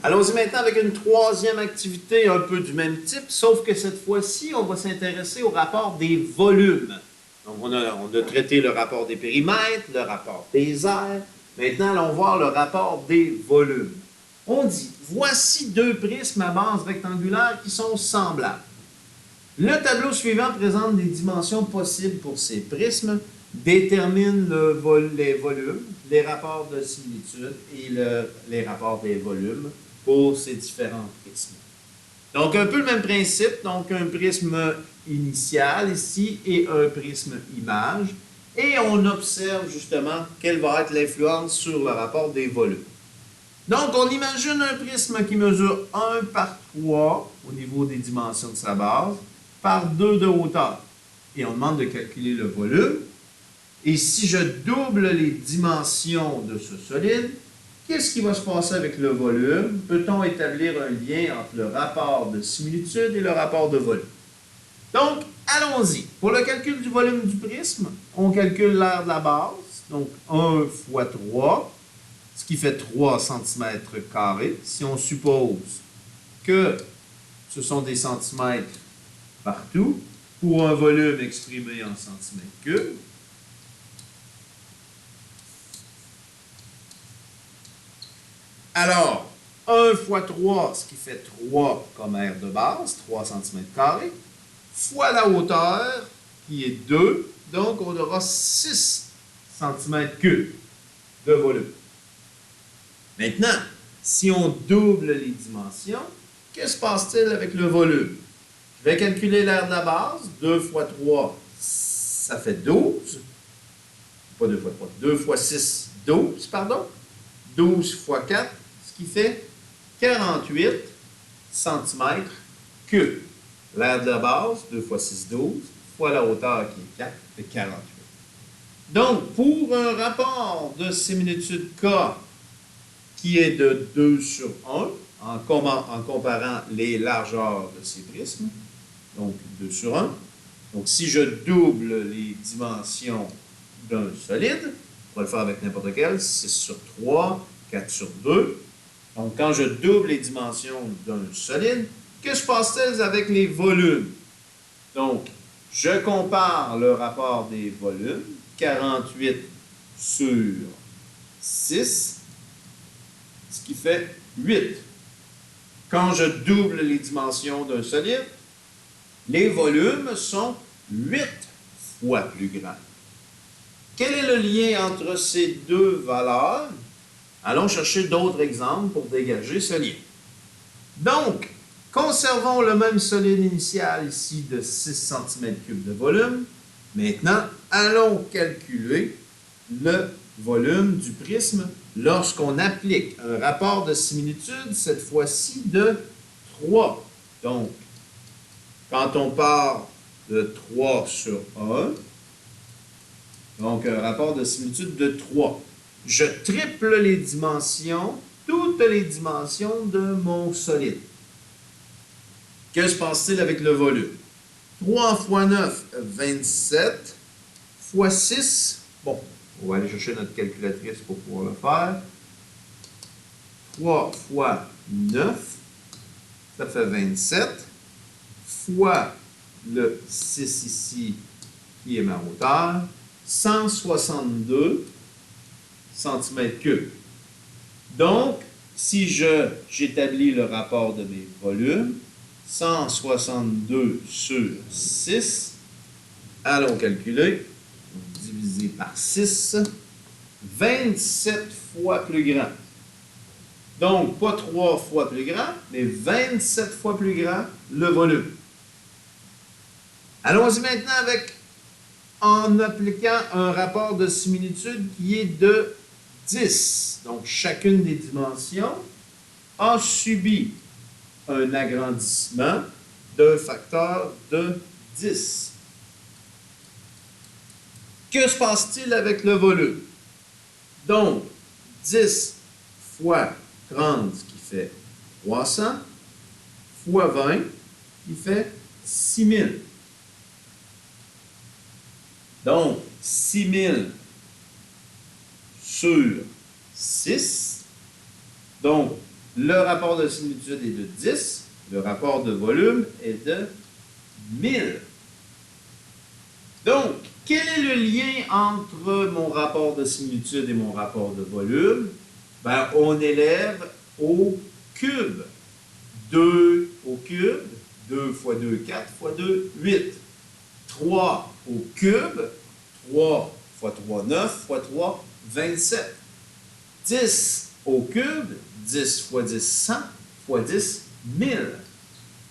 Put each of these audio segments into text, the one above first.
Allons-y maintenant avec une troisième activité un peu du même type, sauf que cette fois-ci, on va s'intéresser au rapport des volumes. Donc, on a traité le rapport des périmètres, le rapport des aires. Maintenant, allons voir le rapport des volumes. On dit, voici deux prismes à base rectangulaire qui sont semblables. Le tableau suivant présente des dimensions possibles pour ces prismes, détermine les volumes, les rapports de similitude et les rapports des volumes pour ces différents prismes. Donc, un peu le même principe, donc un prisme initial ici et un prisme image, et on observe justement quelle va être l'influence sur le rapport des volumes. Donc, on imagine un prisme qui mesure 1 par 3 au niveau des dimensions de sa base, par 2 de hauteur. Et on demande de calculer le volume. Et si je double les dimensions de ce solide, qu'est-ce qui va se passer avec le volume? Peut-on établir un lien entre le rapport de similitude et le rapport de volume? Donc, allons-y. Pour le calcul du volume du prisme, on calcule l'aire de la base. Donc, 1 fois 3, ce qui fait 3 cm². Si on suppose que ce sont des centimètres partout, pour un volume exprimé en centimètres cubes, alors, 1 fois 3, ce qui fait 3 comme aire de base, 3 cm², fois la hauteur, qui est 2, donc on aura 6 cm³ de volume. Maintenant, si on double les dimensions, que se passe-t-il avec le volume? Je vais calculer l'aire de la base. 2 fois 3, ça fait 12. Pas 2 fois 3, 2 fois 6, 12, pardon. 12 fois 4, ce qui fait 48 cm³. L'aire de la base, 2 fois 6, 12, fois la hauteur qui est 4, fait 48. Donc, pour un rapport de similitude K qui est de 2 sur 1, en comparant les largeurs de ces prismes, donc 2 sur 1. Donc, si je double les dimensions d'un solide, on va le faire avec n'importe quel, 6 sur 3, 4 sur 2. Donc, quand je double les dimensions d'un solide, que se passe-t-il avec les volumes? Donc, je compare le rapport des volumes, 48 sur 6, ce qui fait 8. Quand je double les dimensions d'un solide, les volumes sont 8 fois plus grands. Quel est le lien entre ces deux valeurs? Allons chercher d'autres exemples pour dégager ce lien. Donc, conservons le même solide initial ici de 6 cm³ de volume. Maintenant, allons calculer le volume du prisme lorsqu'on applique un rapport de similitude, cette fois-ci de 3. Donc, quand on part de 3 sur 1, donc un rapport de similitude de 3, je triple les dimensions, toutes les dimensions de mon solide. Que se passe-t-il avec le volume? 3 fois 9, 27, fois 6, bon, on va aller chercher notre calculatrice pour pouvoir le faire. 3 fois 9, ça fait 27, fois le 6 ici, qui est ma hauteur, 162 cm³. Donc, si j'établis le rapport de mes volumes, 162 sur 6, allons calculer, divisé par 6, 27 fois plus grand. Donc, pas 3 fois plus grand, mais 27 fois plus grand le volume. Allons-y maintenant en appliquant un rapport de similitude qui est de 10. Donc, chacune des dimensions a subi un agrandissement d'un facteur de 10. Que se passe-t-il avec le volume? Donc, 10 fois 30, ce qui fait 300, fois 20, qui fait 6000. Donc, 6000 sur 6. Donc, Le rapport de similitude est de 10. Le rapport de volume est de 1000. Donc, quel est le lien entre mon rapport de similitude et mon rapport de volume? Ben, on élève au cube. 2 au cube, 2 fois 2, 4 fois 2, 8. 3 au cube, 3 fois 3, 9 fois 3, 27. 10 au cube, 10 fois 10, 100 fois 10, 1000.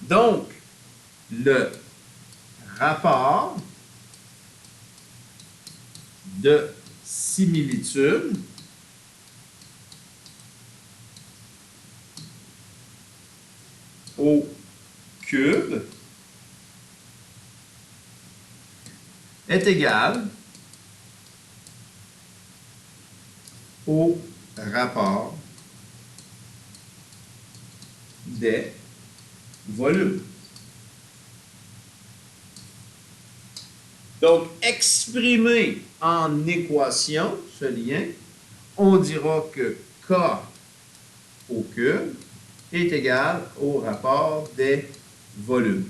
Donc, le rapport de similitude au cube est égal au rapport des volumes. Donc, exprimé en équation, ce lien, on dira que K au cube est égal au rapport des volumes.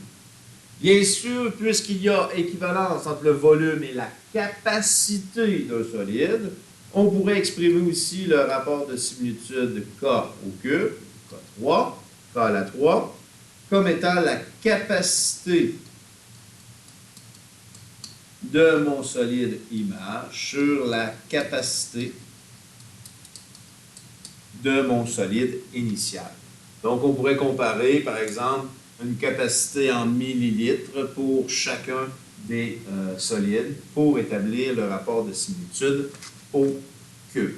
Bien sûr, puisqu'il y a équivalence entre le volume et la capacité d'un solide, on pourrait exprimer aussi le rapport de similitude de K au cube, K3, K à la 3, comme étant la capacité de mon solide image sur la capacité de mon solide initial. Donc, on pourrait comparer, par exemple, une capacité en millilitres pour chacun des solides pour établir le rapport de similitude au cube.